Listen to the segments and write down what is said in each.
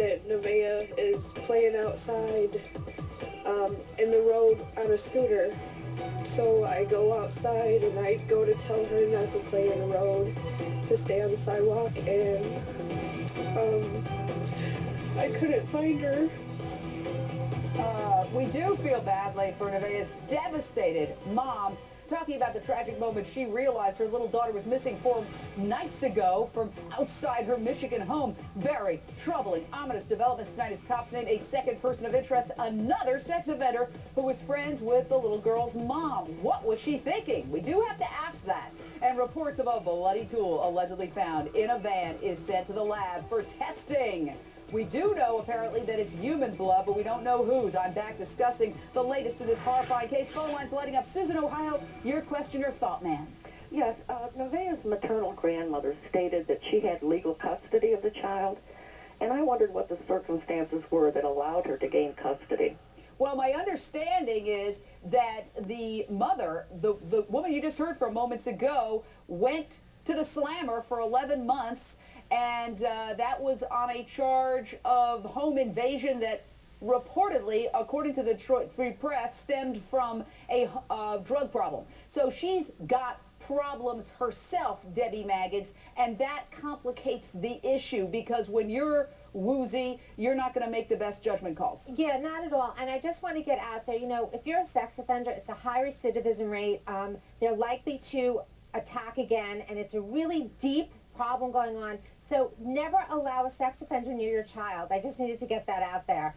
Nevaeh is playing outside in the road on a scooter. So I go outside and I go to tell her not to play in the road, to stay on the sidewalk, and I couldn't find her. We do feel badly for Nevaeh's devastated mom, talking about the tragic moment she realized her little daughter was missing 4 nights ago from outside her Michigan home. Very troubling, ominous developments tonight as cops name a second person of interest, another sex offender who was friends with the little girl's mom. What was she thinking? We do have to ask that. And reports of a bloody tool allegedly found in a van is sent to the lab for testing. We do know, apparently, that it's human blood, but we don't know whose. I'm back discussing the latest in this horrifying case. Phone lines lighting up. Susan, Ohio, your question, your thought, man. Yes, Nevaeh's maternal grandmother stated that she had legal custody of the child, and I wondered what the circumstances were that allowed her to gain custody. Well, my understanding is that the mother, the woman you just heard from moments ago, went to the slammer for 11 months, and that was on a charge of home invasion that reportedly, according to the Detroit Free Press, stemmed from a drug problem. So she's got problems herself, Debbie Maggots, and that complicates the issue because when you're woozy, you're not going to make the best judgment calls. Yeah, not at all. And I just want to get out there, you know, if you're a sex offender, it's a high recidivism rate. They're likely to attack again, and it's a really deep problem going on. So never allow a sex offender near your child. I just needed to get that out there.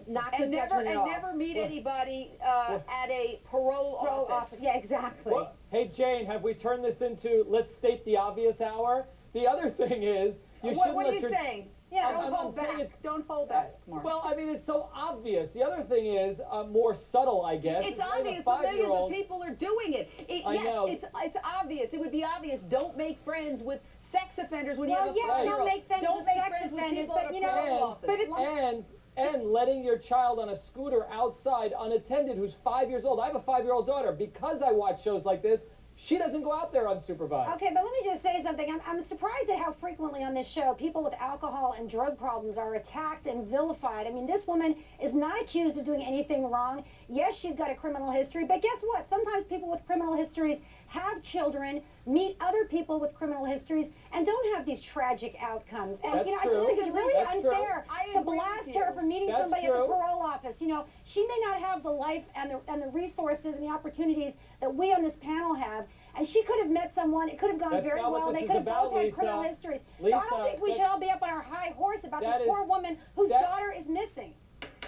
Not to judgment at all. And never meet anybody at a parole office. Yeah, exactly. Well, hey, Jane, have we turned this into let's state the obvious hour? The other thing is, you shouldn't what are let you your... saying? Yeah, don't hold back. Don't hold back, Mark. Well, I mean, it's so obvious. The other thing is more subtle, I guess. It's obvious, but millions of people are doing it. I know. It's obvious. It would be obvious. Don't make friends with sex offenders when you have a yes, don't make friends with sex offenders, but you know, but it's and letting your child on a scooter outside unattended who's 5 years old. I have a 5-year-old daughter. Because I watch shows like this, she doesn't go out there unsupervised. Okay, but let me just say something. I'm surprised at how frequently on this show people with alcohol and drug problems are attacked and vilified. I mean, this woman is not accused of doing anything wrong. Yes, she's got a criminal history, but guess what? Sometimes people with criminal histories have children, meet other people with criminal histories, and don't have these tragic outcomes. And That's you know, true. I just think it's really That's unfair true. to blast her for meeting That's somebody at true. the parole office. You know, she may not have the life and the resources and the opportunities that we on this panel have. And she could have met someone, it could have gone That's very not what well, this they is could have about, both had Lisa. criminal histories. So I Lisa, don't think we should all be up on our high horse about that this is- poor woman whose that- daughter is missing.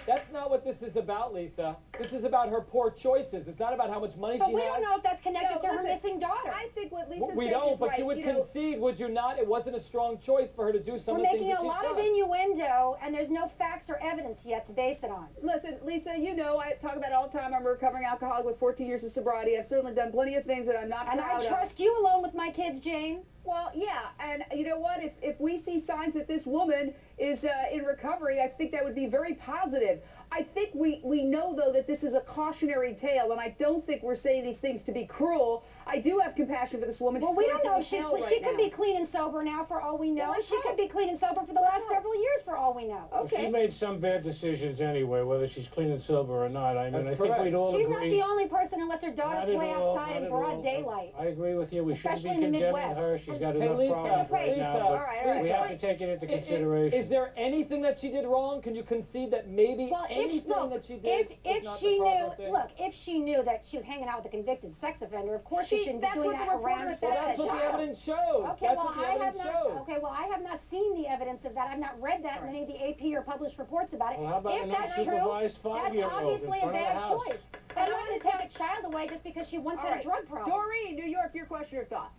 That's not what this is about, Lisa. This is about her poor choices. It's not about how much money But she we has. don't know if that's connected No, to her listen, missing daughter. I think what Lisa We said don't, is but right. you would You know, concede, would you not? It wasn't a strong choice for her to do some We're of the things making that a she's lot of done. innuendo, and there's no facts or evidence yet to base it on. Listen, Lisa, you know I talk about it all the time. I'm a recovering alcoholic with 14 years of sobriety. I've certainly done plenty of things that I'm not And proud I of. trust you alone with my kids, Jane. Well, yeah, and you know what? If we see signs that this woman is in recovery, I think that would be very positive. I think we know, though, that this is a cautionary tale, and I don't think we're saying these things to be cruel. I do have compassion for this woman. Well, She's we going don't know. through hell She right could now. be clean and sober now for all we know. Well, let's She could hope. be clean and sober for the last several years for all we know. Okay. She made some bad decisions anyway, whether she's clean and sober or not. I mean, That's I think correct. we'd all She's agree. not the only person who lets her daughter Not at play all, outside not in at broad all. daylight. I agree with you. We shouldn't be Especially in the condemning Midwest. her. She's got Hey, enough Lisa, problems right Lisa, now. all But right. we have to take it into consideration. Is there anything that she did wrong? Can you concede that maybe Well, anything that she did was if not she the proper knew, thing? look, if she knew that she was hanging out with a convicted sex offender, of course she shouldn't be that's doing what the that around reporter her said. Well, that's what the child. evidence shows. Okay, That's well, what the I have evidence not. shows. Okay, well, I have not seen the evidence of that. I've not read that in any of the AP or published reports about it. Well, how about if an that's true, unsupervised that's 5-year-old in obviously a front of the bad house? choice. But I'm not going to take a child away just because she once All had right. a drug problem. Doreen, New York, your question or thought?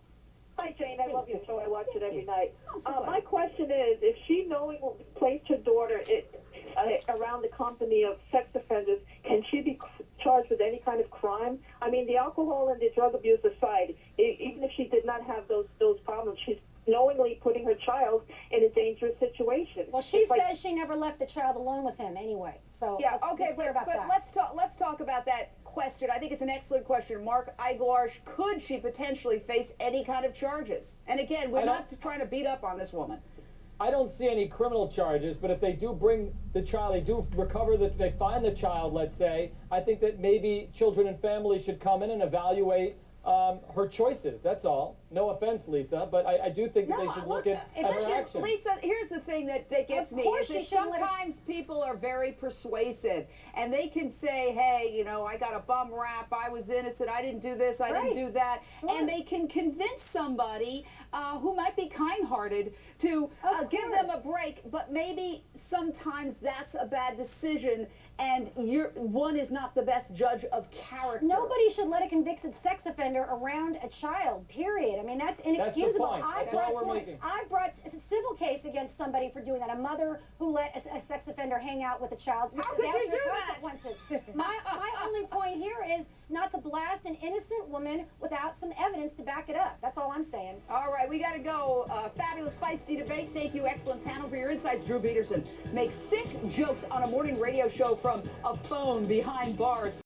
Hi, Jane. I love your show. I watch it every night. I'm so glad. My question is, if she knowingly placed her daughter around the company of sex offenders, can she be charged with any kind of crime? I mean, the alcohol and the drug abuse aside, even if she did not have those problems, she's knowingly putting her child in a dangerous situation. Well, she says she never left the child alone with him anyway. So Yeah, let's okay, be clear but about that. let's talk about that question. I think it's an excellent question. Mark Eiglarsh, could she potentially face any kind of charges? And again, we're not trying to beat up on this woman. I don't see any criminal charges, but if they do bring the child, they do recover they find the child, let's say, I think that maybe children and families should come in and evaluate her choices. That's all. No offense, Lisa, but I do think that they should look at her actions. Lisa, here's the thing that gets me is that sometimes people are very persuasive, and they can say, hey, you know, I got a bum rap, I was innocent, I didn't do this, I didn't do that, and they can convince somebody who might be kind-hearted to give them a break, but maybe sometimes that's a bad decision, and one is not the best judge of character. Nobody should let a convicted sex offender around a child, period. I mean, that's inexcusable. That's all we're making. I brought a civil case against somebody for doing that. A mother who let a sex offender hang out with a child. How could you do that? My only point here is not to blast an innocent woman without some evidence to back it up. That's all I'm saying. All right, we got to go. Fabulous, feisty debate. Thank you, excellent panel, for your insights. Drew Peterson makes sick jokes on a morning radio show from a phone behind bars.